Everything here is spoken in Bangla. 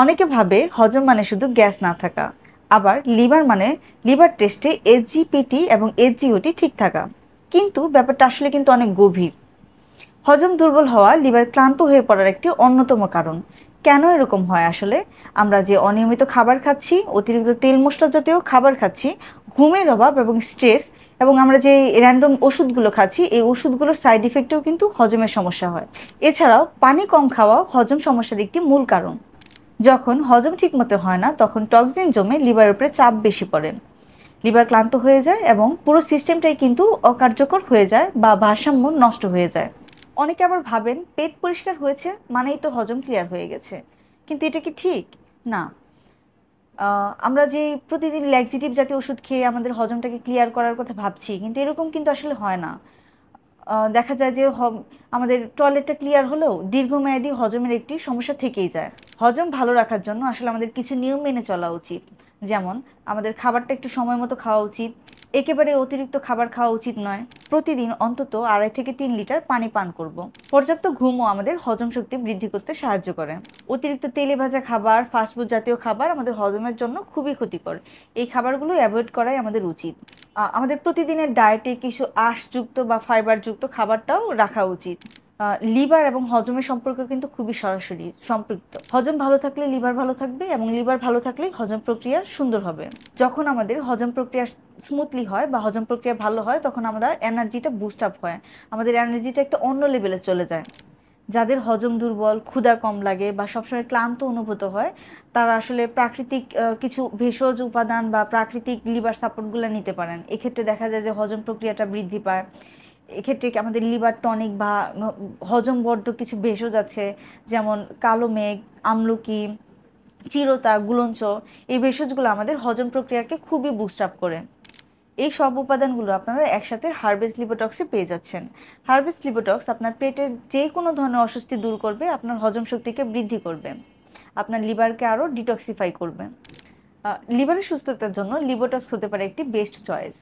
অনেকে ভাবে হজম মানে শুধু গ্যাস না থাকা, আবার লিভার মানে লিভার টেস্টে এসজিপিটি এবং এসজিওটি ঠিক থাকা। কিন্তু ব্যাপারটা আসলে কিন্তু অনেক গভীর। হজম দুর্বল হওয়া লিভার ক্লান্ত হয়ে পড়ার একটি অন্যতম কারণ। কেন এরকম হয় আসলে? আমরা যে অনিয়মিত খাবার খাচ্ছি, অতিরিক্ত তেল মশলা জাতীয় খাবার খাচ্ছি, ঘুমের অভাব এবং স্ট্রেস, এবং আমরা যে র্যান্ডম ওষুধগুলো খাচ্ছি, এই ওষুধগুলোর সাইড ইফেক্টেও কিন্তু হজমের সমস্যা হয়। এছাড়াও পানি কম খাওয়া হজম সমস্যার একটি মূল কারণ। যখন হজম ঠিকমতো হয় না, তখন টক্সিন জমে লিভারের উপরে চাপ বেশি পড়ে। লিভার ক্লান্ত হয়ে যায় এবং পুরো সিস্টেমটাই কিন্তু অকার্যকর হয়ে যায় বা ভারসাম্য নষ্ট হয়ে যায়। অনেকে আবার ভাবেন পেট পরিষ্কার হয়েছে মানেই তো হজম ক্লিয়ার হয়ে গেছে, কিন্তু এটা কি ঠিক? না। আমরা যে প্রতিদিন ল্যাক্সিটিভ জাতীয় ওষুধ খেয়ে আমাদের হজমটাকে ক্লিয়ার করার কথা ভাবছি, কিন্তু এরকম কিন্তু আসলে হয় না। দেখা যায় যে আমাদের টয়লেটটা ক্লিয়ার হলেও দীর্ঘমেয়াদী হজমের একটি সমস্যা থেকেই যায়। হজম ভালো রাখার জন্য আসলে আমাদের কিছু নিয়ম মেনে চলা উচিত। যেমন আমাদের খাবারটা একটু সময় মতো খাওয়া উচিত, একেবারে অতিরিক্ত খাবার খাওয়া উচিত নয়, প্রতিদিন অন্তত 2.5 থেকে 3 লিটার পানি পান করব। পর্যাপ্ত ঘুমও আমাদের হজম শক্তি বৃদ্ধি করতে সাহায্য করে। অতিরিক্ত তেলে ভাজা খাবার, ফাস্টফুড জাতীয় খাবার আমাদের হজমের জন্য খুবই ক্ষতিকর। এই খাবারগুলো অ্যাভয়েড করাই আমাদের উচিত। আমাদের প্রতিদিনের ডায়েটে কিছু আঁশযুক্ত বা ফাইবারযুক্ত খাবারটাও রাখা উচিত। লিভার এবং হজমের সম্পর্ক কিন্তু খুবই সরাসরি সম্পৃক্ত। হজম ভালো থাকলে লিভার ভালো থাকবে, এবং লিভার ভালো থাকলেই হজম প্রক্রিয়া সুন্দর হবে। যখন আমাদের হজম প্রক্রিয়া স্মুথলি হয় বা হজম প্রক্রিয়া ভালো হয়, তখন আমরা এনার্জিটা বুস্ট আপ হয়, আমাদের এনার্জিটা একটা অন্য লেভেলে চলে যায়। যাদের হজম দুর্বল, ক্ষুধা কম লাগে বা সবসময় ক্লান্ত অনুভূত হয়, তারা আসলে প্রাকৃতিক কিছু ভেষজ উপাদান বা প্রাকৃতিক লিভার সাপোর্টগুলো নিতে পারেন। এক্ষেত্রে দেখা যায় যে হজম প্রক্রিয়াটা বৃদ্ধি পায়। এক্ষেত্রে আমাদের লিভার টনিক বা হজমবর্ধক কিছু ভেষজ আছে, যেমন কালো মেঘ, আমলকি, চিরতা, গুলঞ্চ। এই ভেষজগুলো আমাদের হজম প্রক্রিয়াকে খুবই বুস্ট আপ করে। এই সব উপাদানগুলো আপনারা একসাথে হারভেস্ট লিবোটক্সে পেয়ে যাচ্ছেন। হারভেস্ট লিবোটক্স আপনার পেটের যে কোনো ধরনের অস্বস্তি দূর করবে, আপনার হজম শক্তিকে বৃদ্ধি করবে, আপনার লিভারকে আরও ডিটক্সিফাই করবে। লিভারের সুস্থতার জন্য লিবোটক্স হতে পারে একটি বেস্ট চয়েস।